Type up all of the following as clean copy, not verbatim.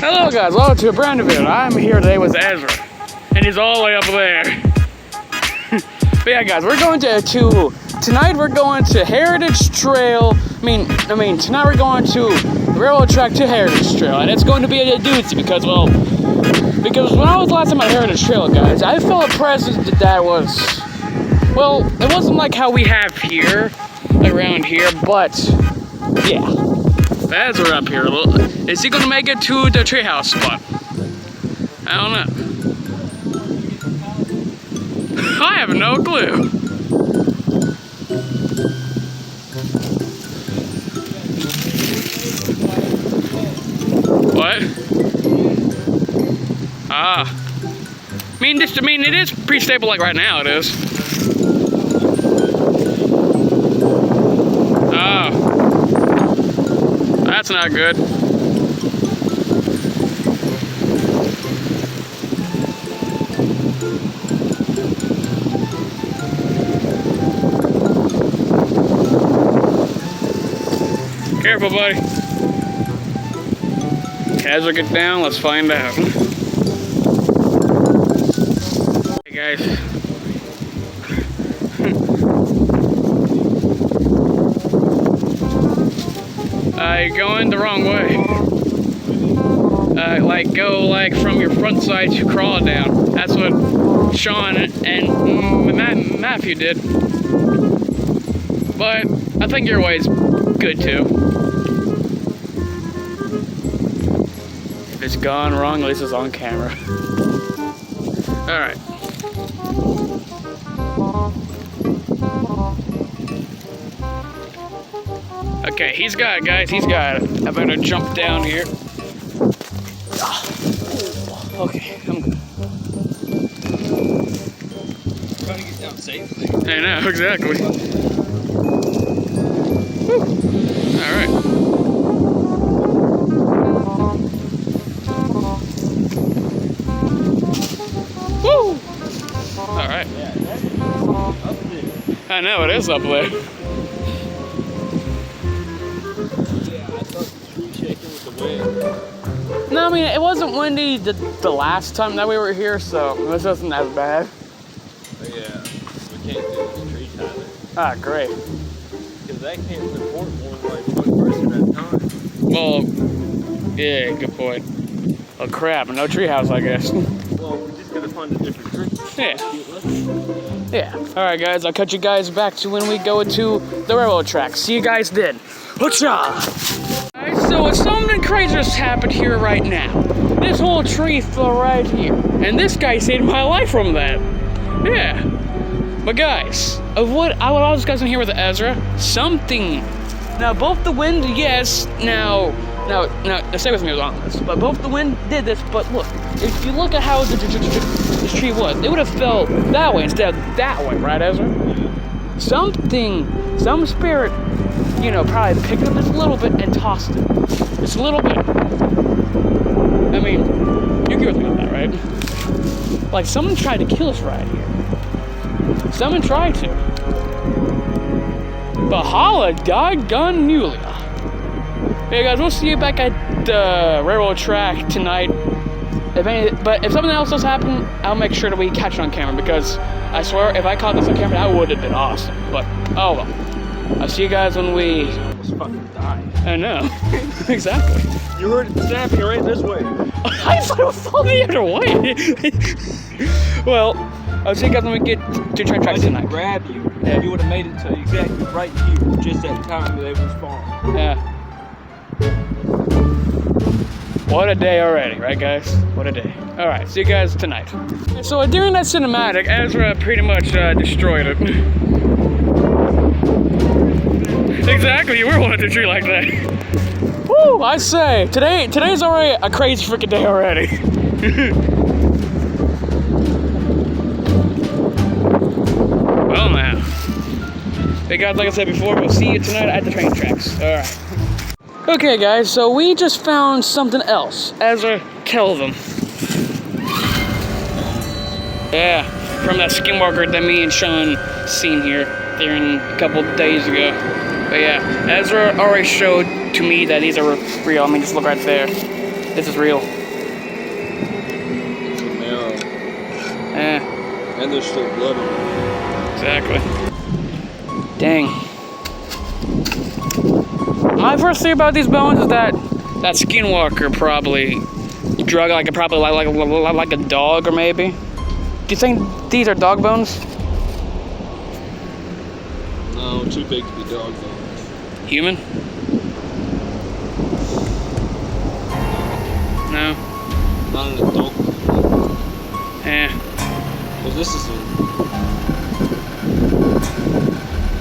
Hello guys, welcome to a brand new video. I'm here today with Ezra, and he's all the way up there. But yeah guys, we're going tonight we're going to Heritage Trail. Tonight we're going to railroad track to Heritage Trail, and it's going to be a doozy because when I was last time at Heritage Trail, guys, I felt a presence that was, well, it wasn't like how we have here, around here, but yeah. Ezra up here. Is he gonna make it to the treehouse spot? I don't know. I have no clue. What? It is pretty stable like right now, it is. That's not good. Careful, buddy. As we get down, let's find out. Hey, guys. You're going the wrong way. Go from your front side to crawl down. That's what Sean and Matthew did. But I think your way is good too. If it's gone wrong, at least it's on camera. Alright. Okay, he's got it, guys. He's got it. I better jump down here. Okay, I'm good. Trying to get down safely. I know, exactly. Alright. Woo! Alright. Yeah, that is up there. I know, it is up there. No, it wasn't windy the last time that we were here, so this wasn't as bad. But yeah, we can't do this tree timing. Ah, great. Because that can't support one person at a time. Well, yeah, good point. Oh crap, no treehouse, I guess. Well, we just gotta find a different tree. Yeah. Yeah. Alright guys, I'll catch you guys back to when we go to the railroad track. See you guys then. Hoocha! So something crazy just happened here right now. This whole tree fell right here, and this guy saved my life from that. Yeah. But guys, of what I was discussing here with Ezra, something. Now both the wind, yes. Now, stay with me on this. But both the wind did this. But look, if you look at how this tree was, it would have fell that way instead of that way, right, Ezra? Some spirit, probably picked up just a little bit and tossed it. Just a little bit. You agree with me on that, right? Like, someone tried to kill us right here. Someone tried to. But holla doggone Nulia. Hey guys, we'll see you back at the railroad track tonight. But if something else does happen, I'll make sure that we catch it on camera, because I swear, if I caught this on camera, that would have been awesome. But, oh well. I'll see you guys when we... Almost fucking died. I know. Exactly. You heard it snapping right this way. I thought it would fall the other way. Well, I'll see you guys when we get to train tracks tonight. I didn't grab you. Yeah. You would have made it to exactly right here, just at the time they was falling. Yeah. What a day already, right guys? What a day. Alright, see you guys tonight. So during that cinematic, Ezra pretty much destroyed it. Exactly, you were wanting to tree like that. Woo, I say, today's already a crazy freaking day already. Well now. Hey guys, like I said before, we'll see you tonight at the train tracks. Alright. Okay guys, so we just found something else. Ezra, tell them. Yeah, from that skinwalker that me and Sean seen here during a couple days ago. But yeah, Ezra already showed to me that these are real. I mean, just look right there. This is real. And there's still blood on it. Exactly. Dang. My first thing about these bones is that skinwalker probably drug like a dog, or maybe. Do you think these are dog bones? No, too big to be dog bones. Human? No. Not an adult. Yeah. Well, this is a...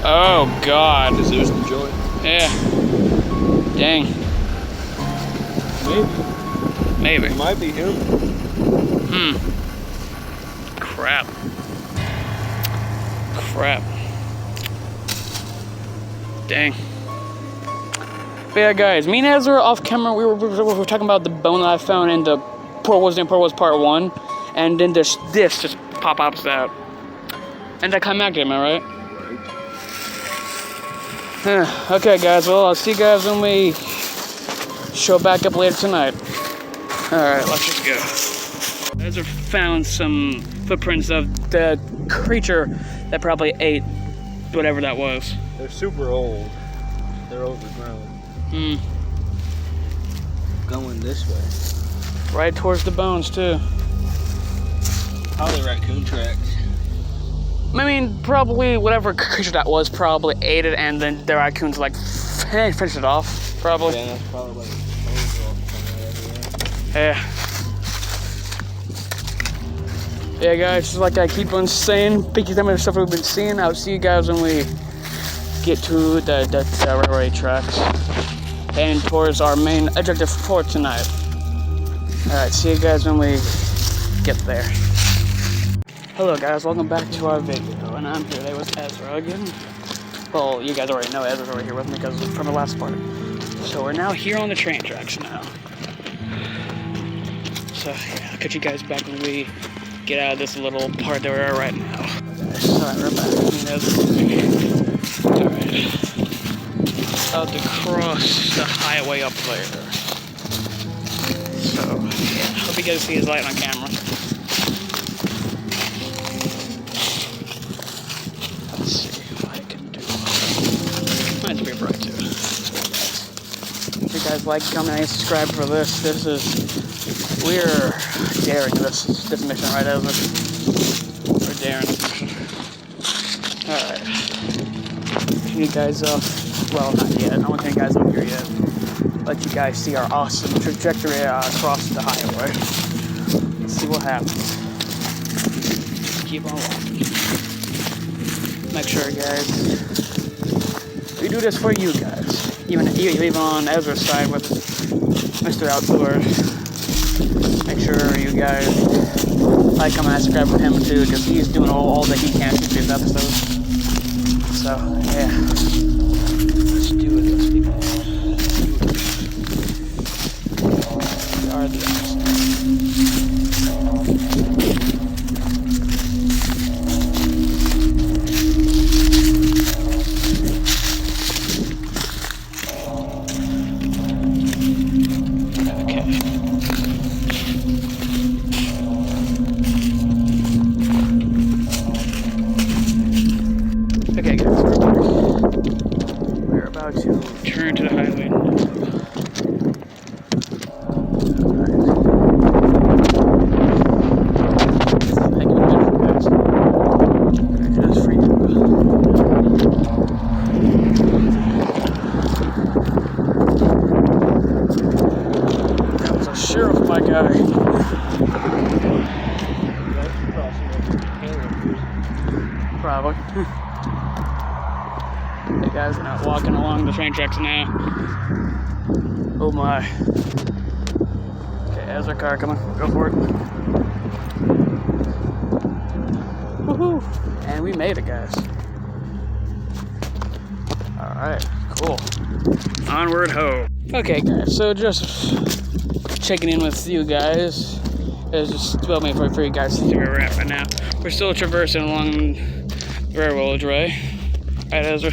Oh God. Because there's the joint. Yeah. Dang. Maybe. It might be him. Crap. Dang. But yeah, guys, me and Ezra off camera, we were talking about the bone that I found in the Part 1, and then this just pops out. And I come back to, am I right? Okay, guys, well, I'll see you guys when we show back up later tonight. Alright, let's just go. Ezra found some footprints of the creature that probably ate whatever that was. They're super old. They're overgrown. Going this way. Right towards the bones, too. Probably raccoon tracks. I mean, probably whatever creature that was probably ate it, and then the raccoons like finished it off. Probably. Yeah, that's probably like Yeah, guys, just like I keep on saying, picky some of the stuff we've been seeing. I'll see you guys when we get to the railway tracks and towards our main objective for tonight. Alright, see you guys when we get there. Hello guys, welcome back to our video, and I'm here today with Ezra again. Well, you guys already know Ezra's already here with me because from the last part. So we're now here on the train tracks now. So yeah, I'll catch you guys back when we get out of this little part that we're at right now. Alright, we're back. Alright. About to cross the highway up there. So, yeah, hope you guys see his light on camera. Let's see what I can do. Mine's pretty bright too. If you guys like, comment, and subscribe for this. We're daring this mission, right, Ezra? We're daring this mission. Alright. Turn you guys off. Well, not yet. I won't turn you guys up here yet. Let you guys see our awesome trajectory across the highway. Let's see what happens. Keep on walking. Make sure, guys, we do this for you guys. Even on Ezra's side with Mr. Outdoors. Make sure you guys like, comment, and subscribe for him too, because he's doing all that he can to do these episodes. So, yeah. Let's do this, people. We are the opposite. Okay, guys, we're back. We're about to turn to the highway now. Alright. Thank you, guys. Just free to That was a sheriff, my guy. Probably. Hey guys, we're not walking along the train tracks now. Oh my. Okay, there's our car coming. Go for it. Woohoo! And we made it, guys. Alright, cool. Onward ho. Okay, guys, so just checking in with you guys. It's just about me for you guys to see where we're at right now. We're still traversing along the railroad, right? Right, Ezra?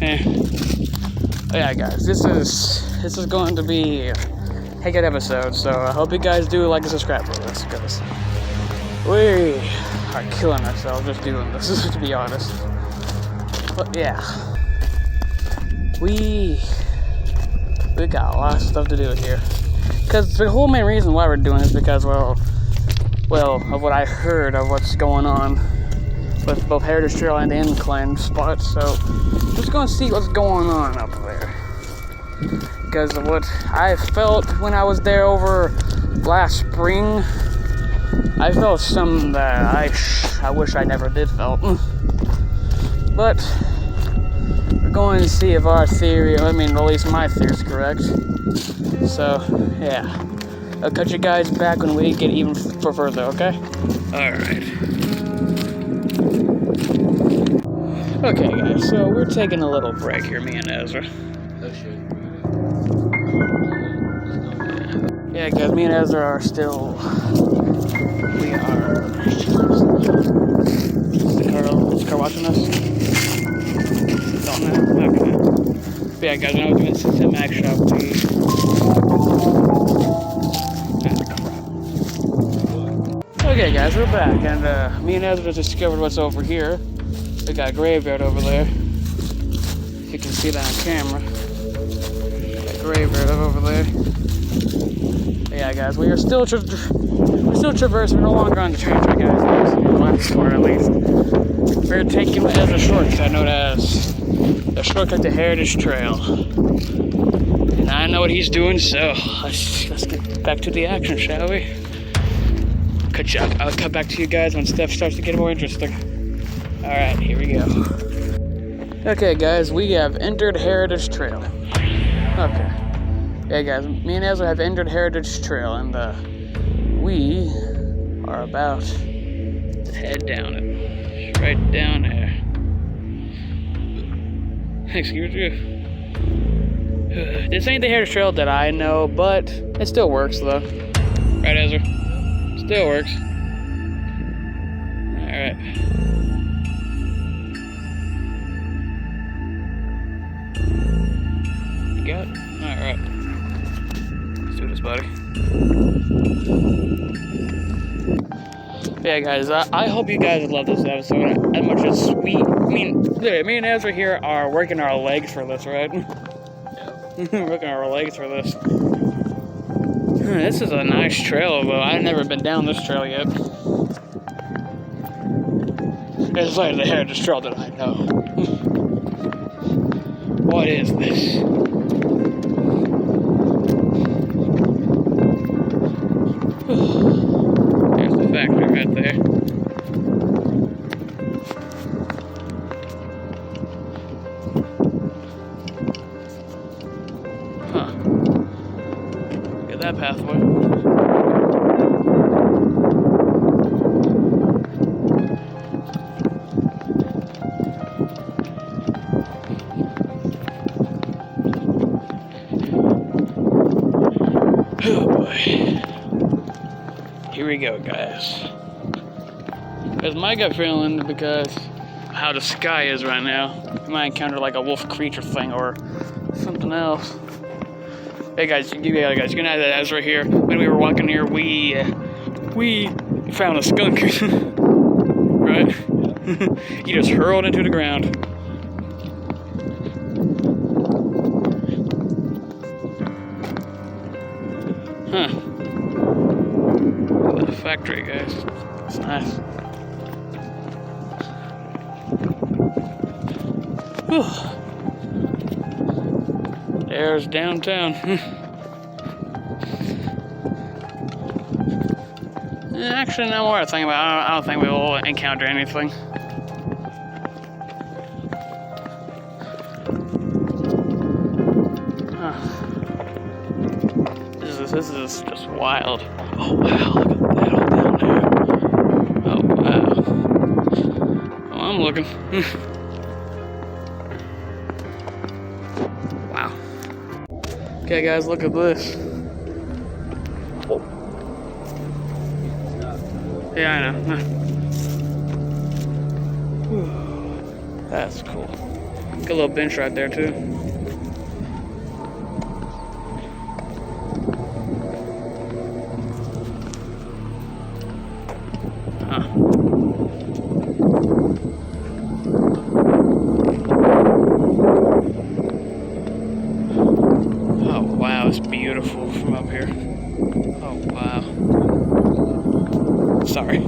Yeah, guys, this is going to be a good episode, so I hope you guys do like and subscribe for this, because we are killing ourselves just doing this, to be honest. But yeah, we got a lot of stuff to do here. Because the whole main reason why we're doing this is because, well, of what I heard of what's going on with both Heritage Trail and the incline spots. So I'm just going to see what's going on up there. Because of what I felt when I was there over last spring, I felt something that I wish I never did felt. But we're going to see if our theory, at least my theory is correct. So, yeah. I'll catch you guys back when we get even further, okay? Alright. Okay, guys, so we're taking a little break here, me and Ezra. Yeah, guys, me and Ezra are still... We are... Is the car watching us? Don't know. Okay. But yeah, guys, when I was doing cinematic shop, Okay, guys, we're back, and me and Ezra just discovered what's over here. We got a graveyard over there. You can see that on camera. Got a graveyard over there. But yeah, guys, we're still traversing. We're no longer on the train track, guys. The last one, at least. We're taking it as a shortcut, known as the shortcut to Heritage Trail. And I know what he's doing, so let's get back to the action, shall we? I'll cut back to you guys when stuff starts to get more interesting. Alright, here we go. Okay, guys, we have entered Heritage Trail. Okay. Yeah, guys, me and Ezra have entered Heritage Trail, and we are about to head down it. Right down there. Excuse you. This ain't the Heritage Trail that I know, but it still works, though. Right, Ezra? Still works. Alright. You got it? Alright. Let's do this, buddy. Yeah, guys, I hope you guys love this episode as much as literally, me and Ezra here are working our legs for this, right? Yeah. Working our legs for this. This is a nice trail, though. I've never been down this trail yet. It's like the Heritage Trail that I know. What is this? There's the factory right there. Huh. Look at that pathway. Oh boy. Here we go, guys. Because my gut feeling, because how the sky is right now, you might encounter like a wolf creature thing or something else. Hey guys, you can have that Ezra here. When we were walking here, we found a skunk, right? He just hurled into the ground. Huh. The factory, guys. It's nice. Whew. There's downtown. Actually, no more I think about it. I don't think we will encounter anything. Huh. This is just wild. Oh wow, look at that all down there. Oh wow. Oh, I'm looking. Wow. Okay guys, look at this. Oh. Yeah, I know. That's cool. Got a little bench right there too. Huh. sorry.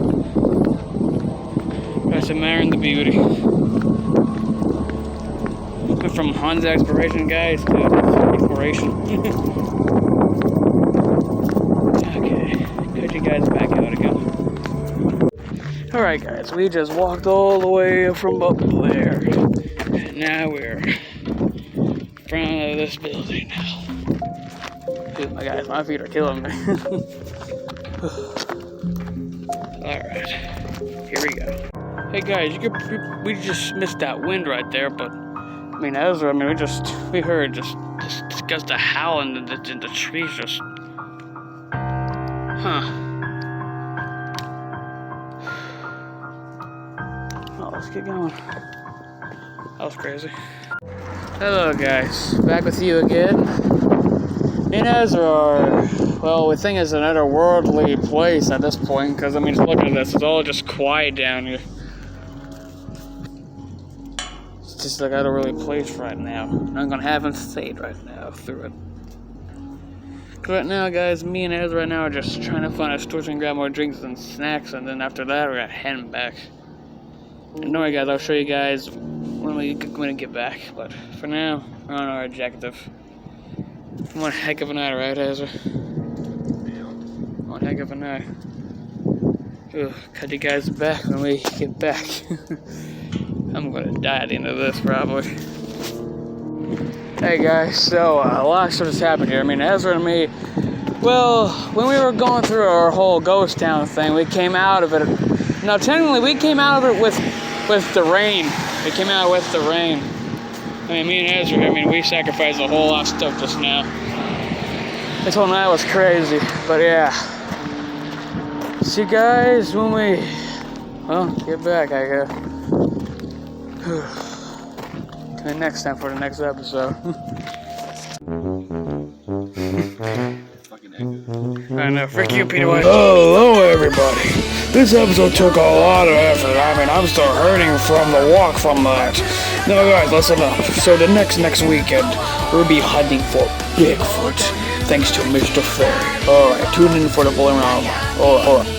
Guys, admiring the beauty. Went from Hans exploration, guys, to exploration. Okay, cut you guys back out again. Alright, guys, we just walked all the way from up there. And now we're in front of this building now. Dude, my feet are killing me. Alright, here we go. Hey guys, we just missed that wind right there, but I mean, Ezra, we heard just a howl and the trees just, huh. Oh, let's get going. That was crazy. Hello guys, back with you again. Me and Ezra are, well, we think it's another worldly place at this point, because I mean, just looking at this, it's all just quiet down here. It's just like out of really place right now. I'm gonna have him stayed right now through it. Right now, guys, me and Ezra right now are just trying to find a store and grab more drinks and snacks, and then after that, we're gonna head back. And don't worry, guys, I'll show you guys when we get back. But for now, we're on our objective. One heck of a night, right, Ezra? One heck of a night. Ugh, cut you guys back when we get back. I'm gonna die at the end of this, probably. Hey guys, so a lot of stuff has happened here. I mean, Ezra and me, well, when we were going through our whole ghost town thing, we came out of it. No, technically, we came out of it with the rain. We came out with the rain. I mean, me and Ezra, we sacrificed a whole lot of stuff just now. This whole night was crazy, but yeah. See you guys when we, well, get back, I guess. Tune in next time for the next episode. I know, frick you, Peter White. Hello, everybody. This episode took a lot of effort. I'm still hurting from the walk from that. Now, guys, listen up. So the next weekend, we'll be hunting for Bigfoot, thanks to Mr. Fairy. Alright, tune in for the balloon album. Alright.